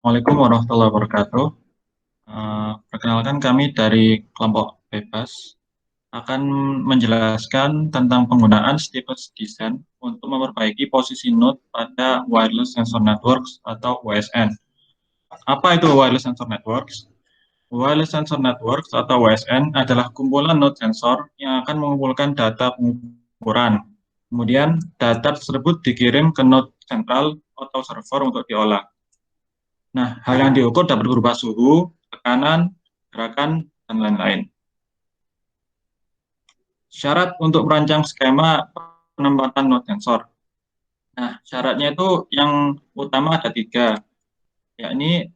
Assalamualaikum warahmatullahi wabarakatuh. Perkenalkan kami dari kelompok bebas akan menjelaskan tentang penggunaan stateless design untuk memperbaiki posisi node pada wireless sensor networks atau WSN. Apa itu wireless sensor networks? Wireless sensor networks atau WSN adalah kumpulan node sensor yang akan mengumpulkan data pengukuran. Kemudian data tersebut dikirim ke node sentral atau server untuk diolah. Nah, hal yang diukur dapat berupa suhu, tekanan, gerakan, dan lain-lain. Syarat untuk merancang skema penempatan node sensor. Nah, syaratnya itu yang utama ada tiga, yakni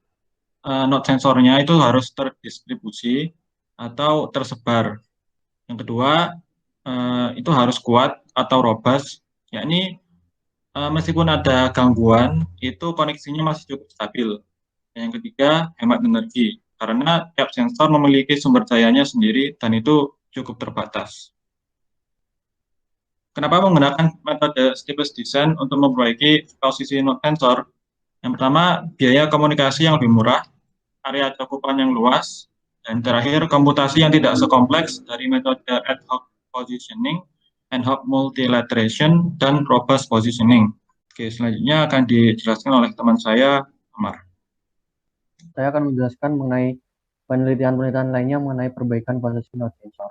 node sensornya itu harus terdistribusi atau tersebar. Yang kedua, itu harus kuat atau robust, yakni meskipun ada gangguan, itu koneksinya masih cukup stabil. Yang ketiga, hemat energi. Karena tiap sensor memiliki sumber dayanya sendiri dan itu cukup terbatas. Kenapa menggunakan metode stateless design untuk memperbaiki posisi node sensor? Yang pertama, biaya komunikasi yang lebih murah, area cakupan yang luas, dan terakhir, komputasi yang tidak sekompleks dari metode ad hoc positioning, ad hoc multilateration, dan robust positioning. Oke, selanjutnya akan dijelaskan oleh teman saya, Amar. Saya akan menjelaskan mengenai penelitian-penelitian lainnya mengenai perbaikan posisi node sensor.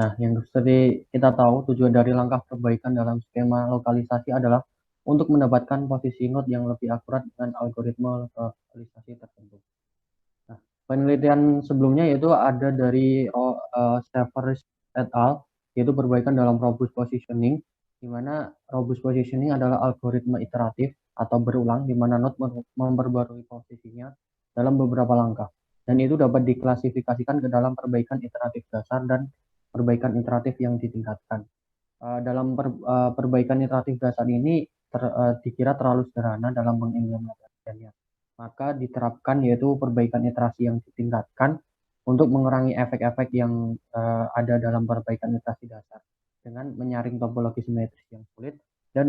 Nah, yang seperti kita tahu, tujuan dari langkah perbaikan dalam skema lokalisasi adalah untuk mendapatkan posisi node yang lebih akurat dengan algoritma lokalisasi tertentu. Nah, penelitian sebelumnya yaitu ada dari Severus et al., yaitu perbaikan dalam robust positioning, di mana robust positioning adalah algoritma iteratif atau berulang, di mana node memperbarui posisinya dalam beberapa langkah. Dan itu dapat diklasifikasikan ke dalam perbaikan iteratif dasar dan perbaikan iteratif yang ditingkatkan. Dalam perbaikan iteratif dasar ini dikira terlalu sederhana dalam pengimplementasiannya. Maka diterapkan yaitu perbaikan iterasi yang ditingkatkan untuk mengurangi efek-efek yang ada dalam perbaikan iterasi dasar dengan menyaring topologi simetris yang sulit dan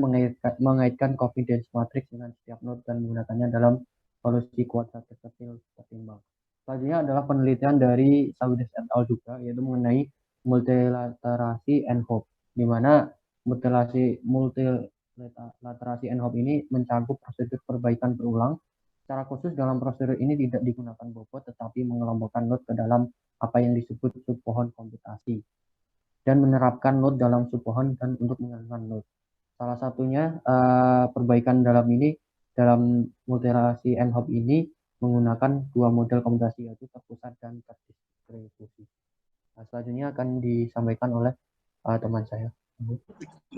mengaitkan confidence matrix dengan setiap node dan menggunakannya dalam solusi kuadrat kecil tertimbang. Selanjutnya adalah penelitian dari Saudis et al. Juga, yaitu mengenai multilaterasi NHOP, di mana multilaterasi NHOP ini mencakup prosedur perbaikan berulang. Secara khusus dalam prosedur ini tidak digunakan bobot, tetapi mengelompokkan node ke dalam apa yang disebut subpohon komputasi dan menerapkan node dalam subpohon dan untuk menghilangkan node. Salah satunya perbaikan dalam multilaterasi NHOP ini menggunakan dua model komputasi, yaitu terpusat dan terdistribusi. Nah, selanjutnya akan disampaikan oleh teman saya.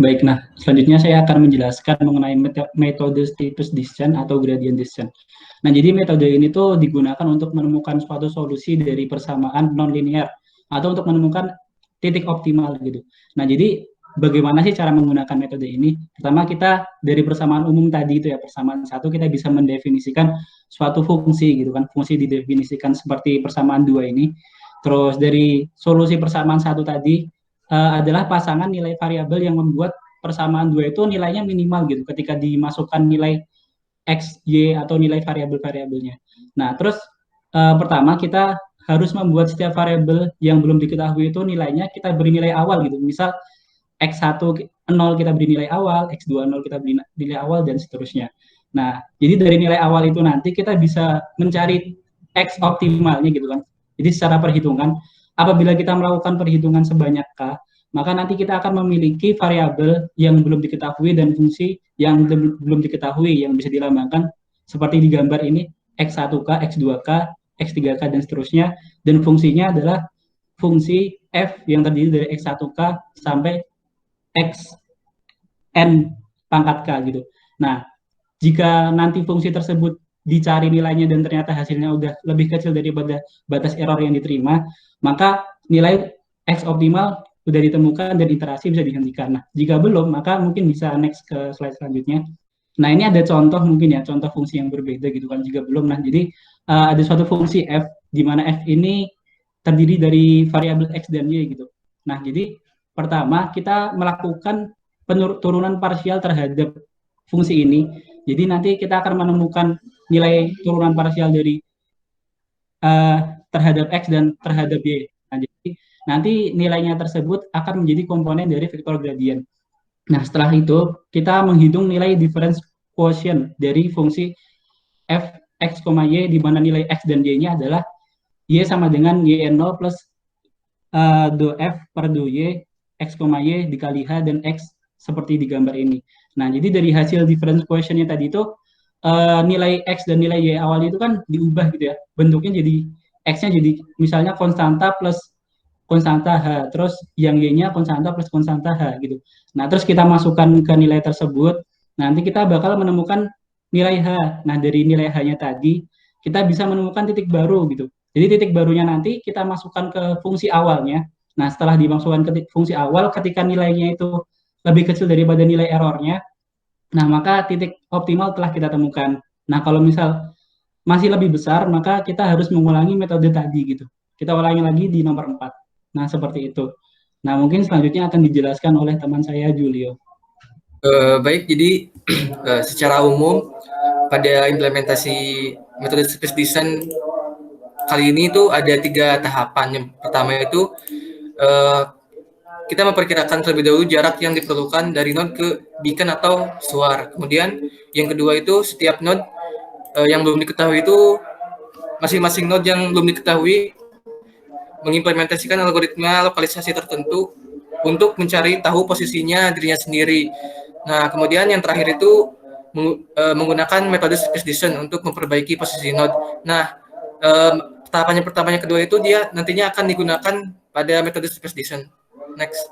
Baik, nah selanjutnya saya akan menjelaskan mengenai metode status descent atau gradient descent. Nah, jadi metode ini tuh digunakan untuk menemukan suatu solusi dari persamaan non-linear atau untuk menemukan titik optimal gitu. Nah, jadi bagaimana sih cara menggunakan metode ini? Pertama, kita dari persamaan umum tadi itu ya, persamaan satu kita bisa mendefinisikan suatu fungsi gitu kan. Fungsi didefinisikan seperti persamaan dua ini. Terus dari solusi persamaan satu tadi adalah pasangan nilai variabel yang membuat persamaan dua itu nilainya minimal gitu ketika dimasukkan nilai x, y atau nilai variabel-variabelnya. Nah, terus pertama kita harus membuat setiap variabel yang belum diketahui itu nilainya kita beri nilai awal gitu. Misal x1 0 kita beri nilai awal, x2 0 kita beri nilai awal dan seterusnya. Nah, jadi dari nilai awal itu nanti kita bisa mencari x optimalnya gitu kan. Jadi secara perhitungan apabila kita melakukan perhitungan sebanyak k, maka nanti kita akan memiliki variabel yang belum diketahui dan fungsi yang belum diketahui yang bisa dilambangkan seperti di gambar ini x1k, x2k, x3k dan seterusnya, dan fungsinya adalah fungsi f yang terdiri dari x1k sampai x n pangkat k gitu. Nah, jika nanti fungsi tersebut dicari nilainya dan ternyata hasilnya udah lebih kecil daripada batas error yang diterima, maka nilai x optimal sudah ditemukan dan iterasi bisa dihentikan. Nah, jika belum, maka mungkin bisa next ke slide selanjutnya. Nah, ini ada contoh mungkin ya, contoh fungsi yang berbeda gitu kan, jika belum. Nah, jadi ada suatu fungsi f, di mana f ini terdiri dari variabel x dan y gitu. Nah, jadi pertama kita melakukan turunan parsial terhadap fungsi ini. Jadi nanti kita akan menemukan nilai turunan parsial dari terhadap X dan terhadap Y. Nah, jadi nanti nilainya tersebut akan menjadi komponen dari vektor gradien. Nah, setelah itu kita menghitung nilai difference quotient dari fungsi f x, y, di mana nilai x dan y-nya adalah y sama dengan y0 plus do f per do y, x, y dikali h dan x seperti di gambar ini. Nah, jadi dari hasil difference quotient-nya tadi itu nilai x dan nilai y awalnya itu kan diubah gitu ya. Bentuknya jadi x-nya jadi misalnya konstanta plus konstanta H, terus yang Y-nya konstanta plus konstanta H gitu. Nah, terus kita masukkan ke nilai tersebut, nanti kita bakal menemukan nilai H. Nah, dari nilai H-nya tadi, kita bisa menemukan titik baru gitu. Jadi titik barunya nanti kita masukkan ke fungsi awalnya. Nah, setelah dimasukkan ke fungsi awal, ketika nilainya itu lebih kecil daripada nilai errornya, nah maka titik optimal telah kita temukan. Nah, kalau misal masih lebih besar, maka kita harus mengulangi metode tadi gitu. Kita ulangi lagi di nomor 4. Nah, seperti itu. Nah, mungkin selanjutnya akan dijelaskan oleh teman saya, Julio. Baik, jadi secara umum pada implementasi metode space design kali ini itu ada 3 tahapan. Yang pertama itu kita memperkirakan terlebih dahulu jarak yang diperlukan dari node ke beacon atau suar. Kemudian yang kedua itu setiap node yang belum diketahui itu masing-masing node yang belum diketahui mengimplementasikan algoritma lokalisasi tertentu untuk mencari tahu posisinya dirinya sendiri. Nah, kemudian yang terakhir itu menggunakan metode space design untuk memperbaiki posisi node. Nah, tahapan pertamanya kedua itu dia nantinya akan digunakan pada metode space design. Next.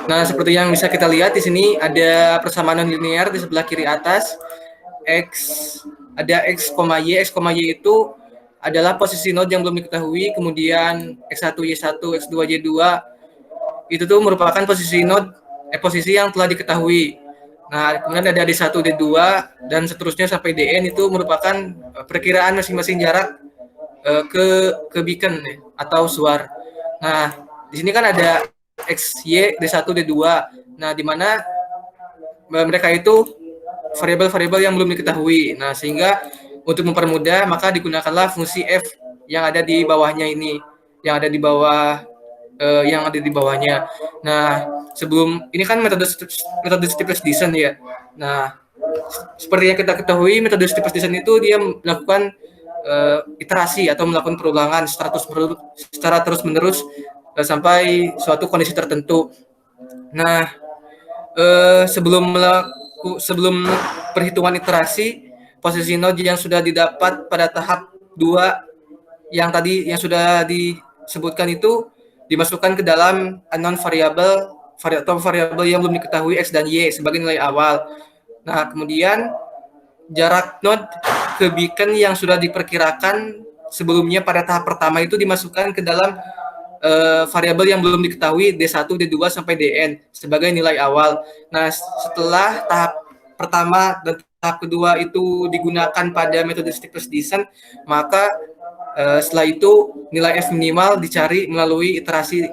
Nah, seperti yang bisa kita lihat di sini ada persamaan non linear di sebelah kiri atas. Ada x, y itu adalah posisi node yang belum diketahui, kemudian x1, y1, x2, y2 itu tuh merupakan posisi node posisi yang telah diketahui. Nah, kemudian ada D1, D2 dan seterusnya sampai Dn itu merupakan perkiraan masing-masing jarak ke beacon atau suar. Nah, di sini kan ada x, y, D1, D2. Nah, di mana mereka itu variabel-variabel yang belum diketahui. Nah, sehingga untuk mempermudah maka digunakanlah fungsi f yang ada di bawahnya ini, yang ada di bawahnya. Nah, sebelum ini kan metode stateless design ya. Nah, seperti yang kita ketahui metode stateless design itu dia melakukan iterasi atau melakukan perulangan secara terus-menerus sampai suatu kondisi tertentu. Nah, sebelum perhitungan iterasi, posisi node yang sudah didapat pada tahap 2 yang tadi yang sudah disebutkan itu dimasukkan ke dalam unknown variable atau variabel yang belum diketahui x dan y sebagai nilai awal. Nah, kemudian jarak node ke beacon yang sudah diperkirakan sebelumnya pada tahap pertama itu dimasukkan ke dalam variabel yang belum diketahui D1, D2 sampai Dn sebagai nilai awal. Nah, setelah tahap pertama dan tahap kedua itu digunakan pada metode stateless design, maka setelah itu nilai f minimal dicari melalui iterasi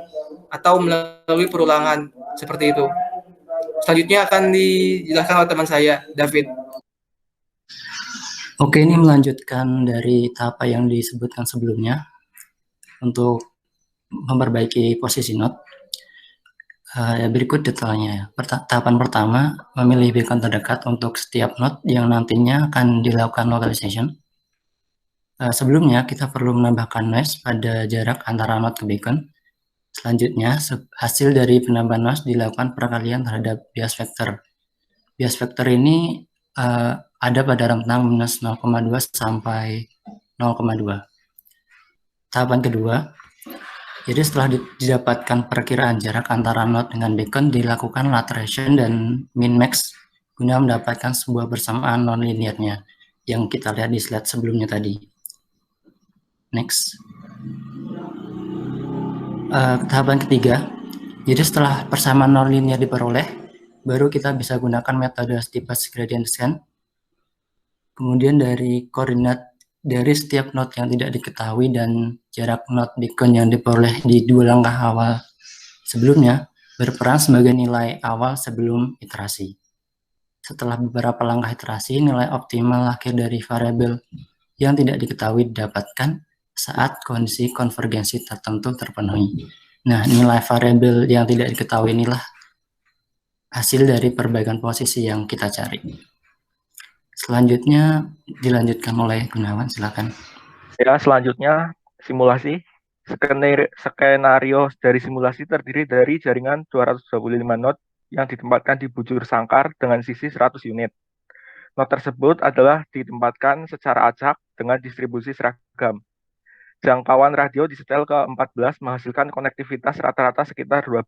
atau melalui perulangan seperti itu. Selanjutnya akan dijelaskan oleh teman saya, David. Oke, ini melanjutkan dari tahap yang disebutkan sebelumnya untuk memperbaiki posisi node. Berikut detailnya. Tahapan pertama, memilih beacon terdekat untuk setiap node yang nantinya akan dilakukan localization. Sebelumnya, kita perlu menambahkan noise pada jarak antara node ke beacon. Selanjutnya, hasil dari penambahan noise dilakukan perkalian terhadap bias vector. Bias vector ini ada pada rentang minus 0,2 sampai 0,2. Tahapan kedua, jadi setelah didapatkan perkiraan jarak antara node dengan beacon, dilakukan lateration dan min-max guna mendapatkan sebuah persamaan non-linearnya yang kita lihat di slide sebelumnya tadi. Next. Tahapan ketiga, jadi setelah persamaan non-linear diperoleh, baru kita bisa gunakan metode steepest gradient descent. Kemudian dari koordinat dari setiap node yang tidak diketahui dan jarak node beacon yang diperoleh di 2 langkah awal sebelumnya berperan sebagai nilai awal sebelum iterasi. Setelah beberapa langkah iterasi, nilai optimal akhir dari variabel yang tidak diketahui didapatkan saat kondisi konvergensi tertentu terpenuhi. Nah, nilai variabel yang tidak diketahui inilah hasil dari perbaikan posisi yang kita cari. Selanjutnya dilanjutkan oleh Gunawan, silakan. Ya, selanjutnya simulasi. Skenario dari simulasi terdiri dari jaringan 225 node yang ditempatkan di bujur sangkar dengan sisi 100 unit. Node tersebut adalah ditempatkan secara acak dengan distribusi seragam. Jangkauan radio disetel ke 14 menghasilkan konektivitas rata-rata sekitar 12.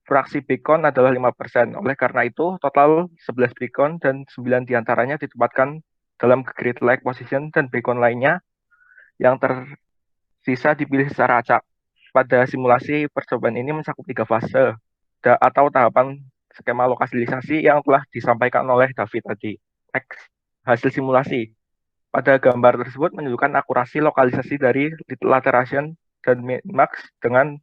Fraksi beacon adalah 5%. Oleh karena itu, total 11 beacon dan 9 diantaranya ditempatkan dalam grid-like position dan beacon lainnya yang tersisa dipilih secara acak. Pada simulasi percobaan ini mencakup 3 fase atau tahapan skema lokalisasi yang telah disampaikan oleh David tadi. Next, hasil simulasi. Pada gambar tersebut menunjukkan akurasi lokalisasi dari lateration dan min-max dengan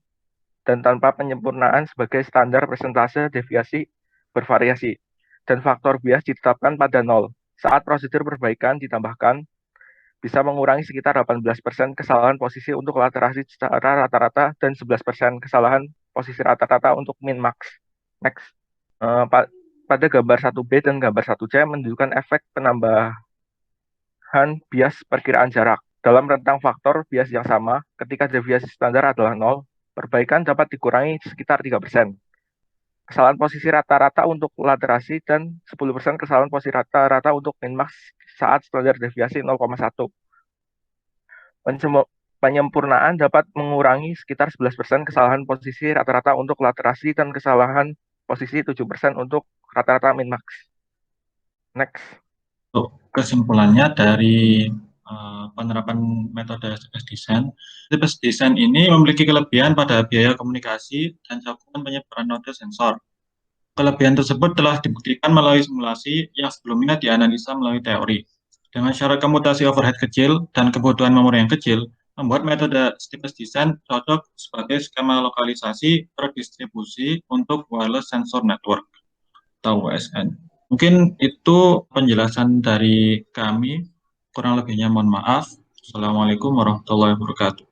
dan tanpa penyempurnaan sebagai standar persentase deviasi bervariasi. Dan faktor bias ditetapkan pada 0. Saat prosedur perbaikan ditambahkan, bisa mengurangi sekitar 18% kesalahan posisi untuk laterasi secara rata-rata dan 11% kesalahan posisi rata-rata untuk min-max. Next. Pada gambar 1B dan gambar 1C menunjukkan efek penambahan bias perkiraan jarak. Dalam rentang faktor bias yang sama, ketika deviasi standar adalah 0, perbaikan dapat dikurangi sekitar 3%. Kesalahan posisi rata-rata untuk laterasi dan 10% kesalahan posisi rata-rata untuk min-max saat standar deviasi 0,1. Penyempurnaan dapat mengurangi sekitar 11% kesalahan posisi rata-rata untuk laterasi dan kesalahan posisi 7% untuk rata-rata min-max. Next. Kesimpulannya dari penerapan metode CPS Design. CPS Design ini memiliki kelebihan pada biaya komunikasi dan cakupan penyebaran node sensor. Kelebihan tersebut telah dibuktikan melalui simulasi yang sebelumnya dianalisa melalui teori. Dengan syarat komputasi overhead kecil dan kebutuhan memori yang kecil, membuat metode CPS Design cocok sebagai skema lokalisasi terdistribusi untuk wireless sensor network atau WSN. Mungkin itu penjelasan dari kami. Kurang lebihnya mohon maaf. Assalamualaikum warahmatullahi wabarakatuh.